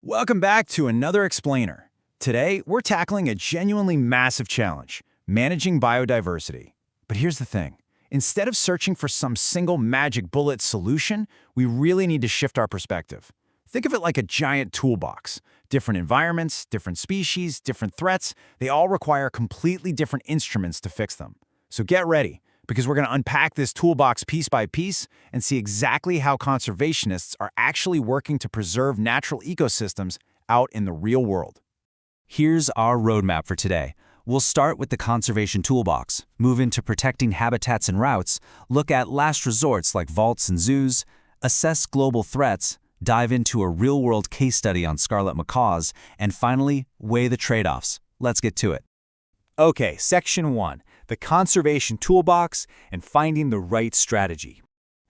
Welcome back to another explainer. Today, we're tackling a genuinely massive challenge, managing biodiversity. But here's the thing. Instead of searching for some single magic bullet solution, we really need to shift our perspective. Think of it like a giant toolbox. Different environments, different species, different threats, they all require completely different instruments to fix them. So get ready, because we're going to unpack this toolbox piece by piece and see exactly how conservationists are actually working to preserve natural ecosystems out in the real world. Here's our roadmap for today. We'll start with the conservation toolbox, move into protecting habitats and routes, look at last resorts like vaults and zoos, assess global threats, dive into a real-world case study on scarlet macaws, and finally, weigh the trade-offs. Let's get to it. Okay, Section 1, the conservation toolbox and finding the right strategy.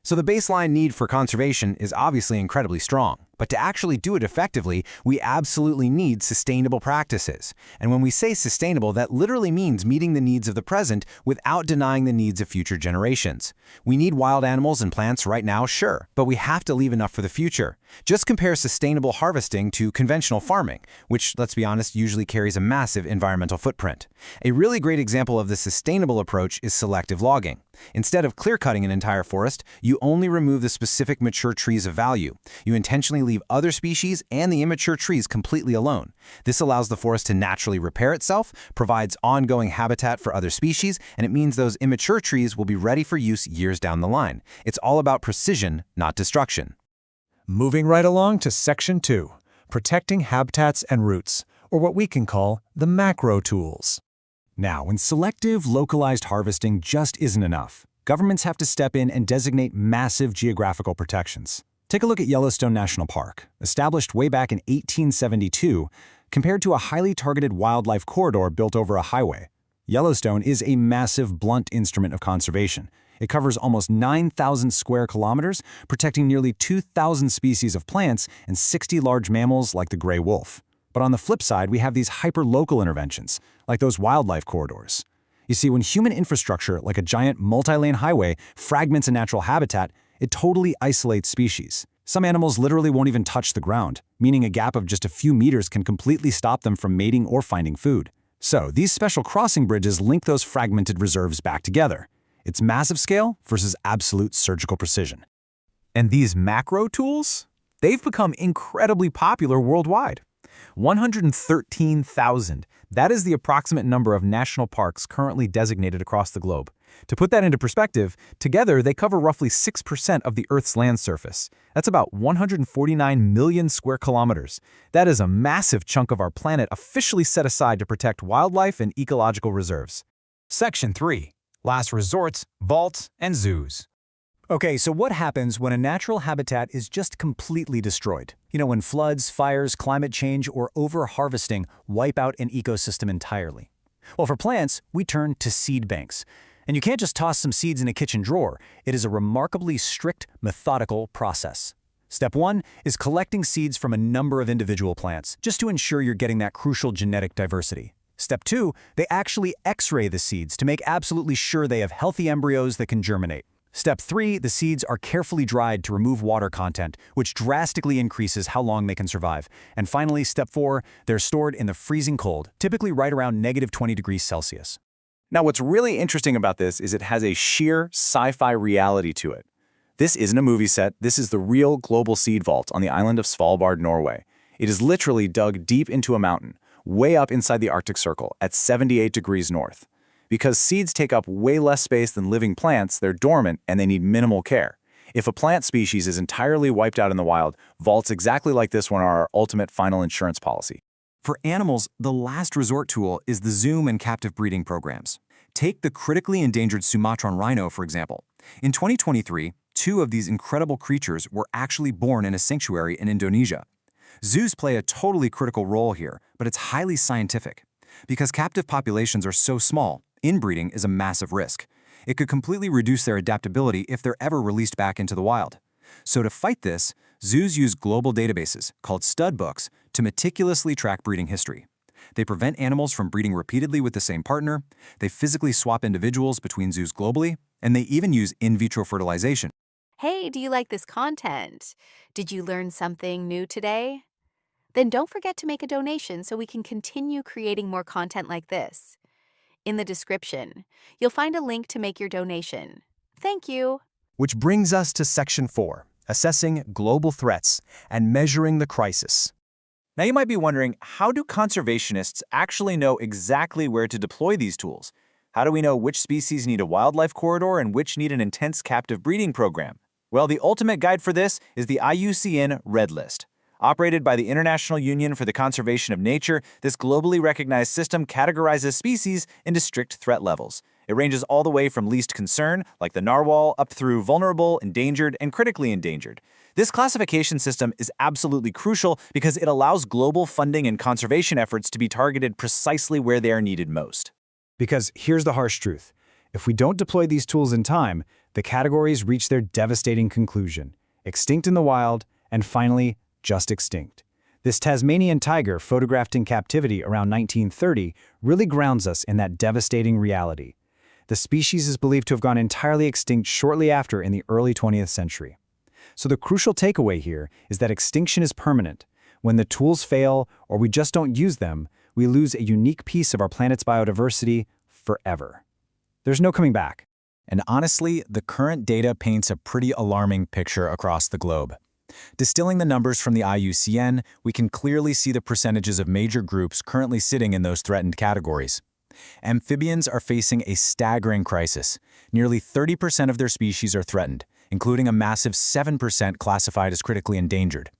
So the baseline need for conservation is obviously incredibly strong. But to actually do it effectively, we absolutely need sustainable practices. And when we say sustainable, that literally means meeting the needs of the present without denying the needs of future generations. We need wild animals and plants right now, sure, but we have to leave enough for the future. Just compare sustainable harvesting to conventional farming, which, let's be honest, usually carries a massive environmental footprint. A really great example of the sustainable approach is selective logging. Instead of clear-cutting an entire forest, you only remove the specific mature trees of value. You intentionally leave other species and the immature trees completely alone. This allows the forest to naturally repair itself, provides ongoing habitat for other species, and it means those immature trees will be ready for use years down the line. It's all about precision, not destruction. Moving right along to Section 2, protecting habitats and roots, or what we can call the macro tools. Now, when selective, localized harvesting just isn't enough, governments have to step in and designate massive geographical protections. Take a look at Yellowstone National Park, established way back in 1872, compared to a highly targeted wildlife corridor built over a highway. Yellowstone is a massive, blunt instrument of conservation. It covers almost 9,000 square kilometers, protecting nearly 2,000 species of plants and 60 large mammals like the gray wolf. But on the flip side, we have these hyper-local interventions, like those wildlife corridors. You see, when human infrastructure, like a giant multi-lane highway, fragments a natural habitat, it totally isolates species. Some animals literally won't even touch the ground, meaning a gap of just a few meters can completely stop them from mating or finding food. So, these special crossing bridges link those fragmented reserves back together. It's massive scale versus absolute surgical precision. And these macro tools? They've become incredibly popular worldwide. 113,000. That is the approximate number of national parks currently designated across the globe. To put that into perspective, together they cover roughly 6% of the Earth's land surface. That's about 149 million square kilometers. That is a massive chunk of our planet officially set aside to protect wildlife and ecological reserves. Section 3, last resorts, vaults, and zoos. Okay, so what happens when a natural habitat is just completely destroyed? When floods, fires, climate change, or over-harvesting wipe out an ecosystem entirely. Well, for plants, we turn to seed banks. And you can't just toss some seeds in a kitchen drawer. It is a remarkably strict, methodical process. Step 1 is collecting seeds from a number of individual plants, just to ensure you're getting that crucial genetic diversity. Step 2, they actually X-ray the seeds to make absolutely sure they have healthy embryos that can germinate. Step 3, the seeds are carefully dried to remove water content, which drastically increases how long they can survive. And finally, Step 4, they're stored in the freezing cold, typically right around -20 degrees Celsius. Now, what's really interesting about this is it has a sheer sci-fi reality to it. This isn't a movie set. This is the real global seed vault on the island of Svalbard, Norway. It is literally dug deep into a mountain, way up inside the Arctic Circle at 78 degrees north. Because seeds take up way less space than living plants, they're dormant and they need minimal care. If a plant species is entirely wiped out in the wild, vaults exactly like this one are our ultimate final insurance policy. For animals, the last resort tool is the zoom and captive breeding programs. Take the critically endangered Sumatran rhino, for example. In 2023, 2 of these incredible creatures were actually born in a sanctuary in Indonesia. Zoos play a totally critical role here, but it's highly scientific. Because captive populations are so small, inbreeding is a massive risk. It could completely reduce their adaptability if they're ever released back into the wild. So to fight this, zoos use global databases, called stud books, to meticulously track breeding history. They prevent animals from breeding repeatedly with the same partner, they physically swap individuals between zoos globally, and they even use in vitro fertilization. Hey, do you like this content? Did you learn something new today? Then don't forget to make a donation so we can continue creating more content like this. In the description, you'll find a link to make your donation. Thank you. Which brings us to Section 4, assessing global threats and measuring the crisis. Now you might be wondering, how do conservationists actually know exactly where to deploy these tools? How do we know which species need a wildlife corridor and which need an intense captive breeding program? Well, the ultimate guide for this is the IUCN Red List. Operated by the International Union for the Conservation of Nature, this globally recognized system categorizes species into strict threat levels. It ranges all the way from least concern, like the narwhal, up through vulnerable, endangered, and critically endangered. This classification system is absolutely crucial because it allows global funding and conservation efforts to be targeted precisely where they are needed most. Because here's the harsh truth. If we don't deploy these tools in time, the categories reach their devastating conclusion: extinct in the wild, and finally, just extinct. This Tasmanian tiger, photographed in captivity around 1930, really grounds us in that devastating reality. The species is believed to have gone entirely extinct shortly after in the early 20th century. So the crucial takeaway here is that extinction is permanent. When the tools fail or we just don't use them, we lose a unique piece of our planet's biodiversity forever. There's no coming back. And honestly, the current data paints a pretty alarming picture across the globe. Distilling the numbers from the IUCN, we can clearly see the percentages of major groups currently sitting in those threatened categories. Amphibians are facing a staggering crisis. Nearly 30% of their species are threatened, including a massive 7% classified as critically endangered.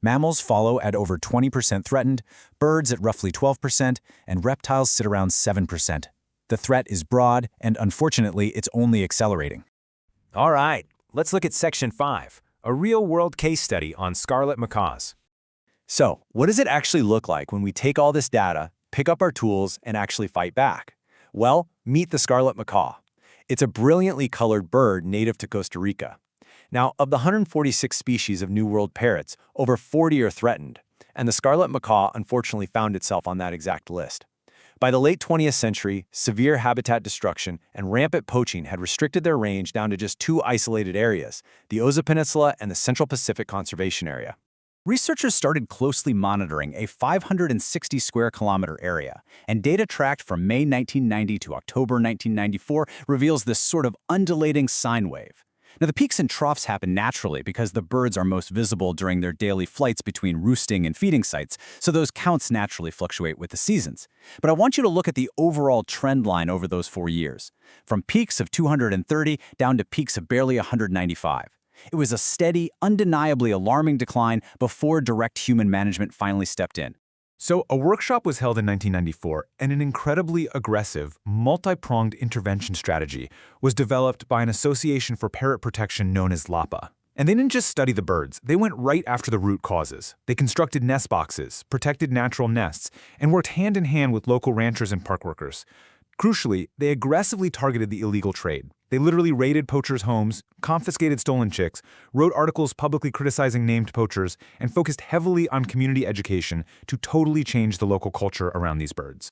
Mammals follow at over 20% threatened, birds at roughly 12%, and reptiles sit around 7%. The threat is broad, and unfortunately, it's only accelerating. All right, let's look at Section 5, a real-world case study on scarlet macaws. So, what does it actually look like when we take all this data, pick up our tools, and actually fight back? Well, meet the scarlet macaw. It's a brilliantly colored bird native to Costa Rica. Now, of the 146 species of New World parrots, over 40 are threatened, and the scarlet macaw unfortunately found itself on that exact list. By the late 20th century, severe habitat destruction and rampant poaching had restricted their range down to just two isolated areas, the Oza Peninsula and the Central Pacific Conservation Area. Researchers started closely monitoring a 560 square kilometer area, and data tracked from May 1990 to October 1994 reveals this sort of undulating sine wave. Now, the peaks and troughs happen naturally because the birds are most visible during their daily flights between roosting and feeding sites, so those counts naturally fluctuate with the seasons. But I want you to look at the overall trend line over those 4 years, from peaks of 230 down to peaks of barely 195. It was a steady, undeniably alarming decline before direct human management finally stepped in. So a workshop was held in 1994, and an incredibly aggressive, multi-pronged intervention strategy was developed by an association for parrot protection known as LAPA. And they didn't just study the birds, they went right after the root causes. They constructed nest boxes, protected natural nests, and worked hand in hand with local ranchers and park workers. Crucially, they aggressively targeted the illegal trade. They literally raided poachers' homes, confiscated stolen chicks, wrote articles publicly criticizing named poachers, and focused heavily on community education to totally change the local culture around these birds.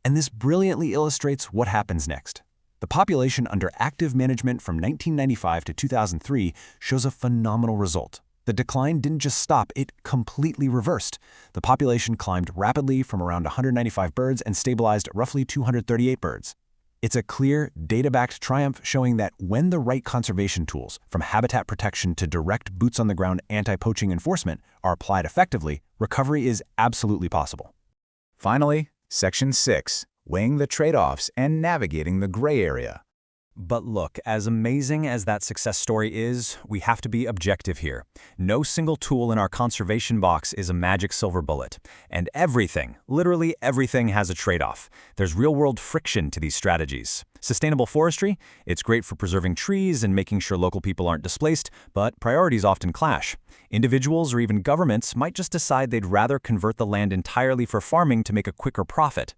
And this brilliantly illustrates what happens next. The population under active management from 1995 to 2003 shows a phenomenal result. The decline didn't just stop, it completely reversed. The population climbed rapidly from around 195 birds and stabilized at roughly 238 birds. It's a clear, data-backed triumph showing that when the right conservation tools, from habitat protection to direct boots-on-the-ground anti-poaching enforcement, are applied effectively, recovery is absolutely possible. Finally, Section 6, weighing the trade-offs and navigating the gray area. But look, as amazing as that success story is, we have to be objective here. No single tool in our conservation box is a magic silver bullet. And everything, literally everything, has a trade-off. There's real-world friction to these strategies. Sustainable forestry? It's great for preserving trees and making sure local people aren't displaced, but priorities often clash. Individuals or even governments might just decide they'd rather convert the land entirely for farming to make a quicker profit.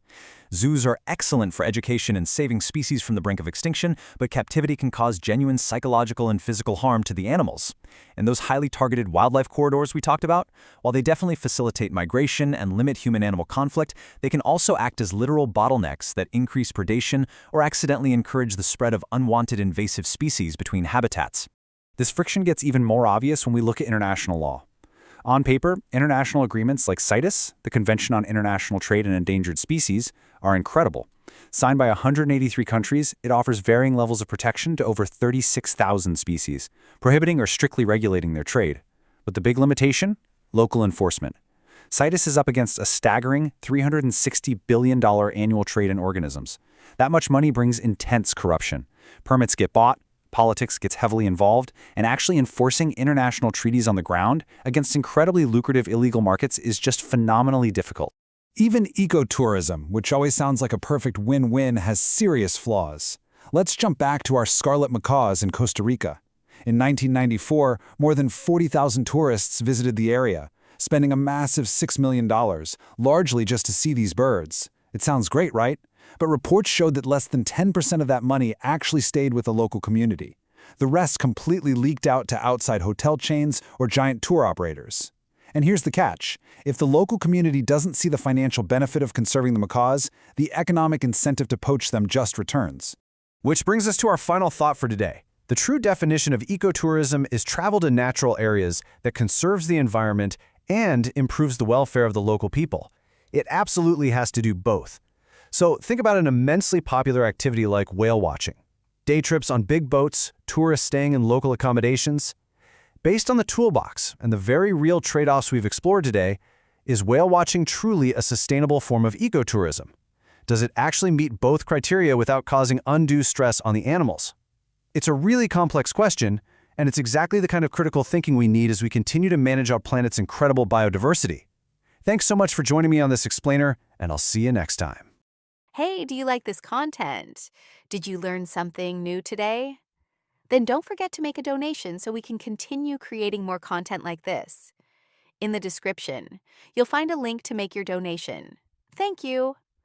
Zoos are excellent for education and saving species from the brink of extinction, but captivity can cause genuine psychological and physical harm to the animals. And those highly targeted wildlife corridors we talked about, while they definitely facilitate migration and limit human-animal conflict, they can also act as literal bottlenecks that increase predation or accidentally encourage the spread of unwanted invasive species between habitats. This friction gets even more obvious when we look at international law. On paper, international agreements like CITES, the Convention on International Trade in Endangered Species, are incredible. Signed by 183 countries, it offers varying levels of protection to over 36,000 species, prohibiting or strictly regulating their trade. But the big limitation? Local enforcement. CITES is up against a staggering $360 billion annual trade in organisms. That much money brings intense corruption. Permits get bought, politics gets heavily involved, and actually enforcing international treaties on the ground against incredibly lucrative illegal markets is just phenomenally difficult. Even ecotourism, which always sounds like a perfect win-win, has serious flaws. Let's jump back to our scarlet macaws in Costa Rica. In 1994, more than 40,000 tourists visited the area, spending a massive $6 million, largely just to see these birds. It sounds great, right? But reports showed that less than 10% of that money actually stayed with the local community. The rest completely leaked out to outside hotel chains or giant tour operators. And here's the catch. If the local community doesn't see the financial benefit of conserving the macaws, the economic incentive to poach them just returns. Which brings us to our final thought for today. The true definition of ecotourism is travel to natural areas that conserves the environment and improves the welfare of the local people. It absolutely has to do both. So think about an immensely popular activity like whale watching. Day trips on big boats, tourists staying in local accommodations. Based on the toolbox and the very real trade-offs we've explored today, is whale watching truly a sustainable form of ecotourism? Does it actually meet both criteria without causing undue stress on the animals? It's a really complex question, and it's exactly the kind of critical thinking we need as we continue to manage our planet's incredible biodiversity. Thanks so much for joining me on this explainer, and I'll see you next time. Hey, do you like this content? Did you learn something new today? Then don't forget to make a donation so we can continue creating more content like this. In the description, you'll find a link to make your donation. Thank you.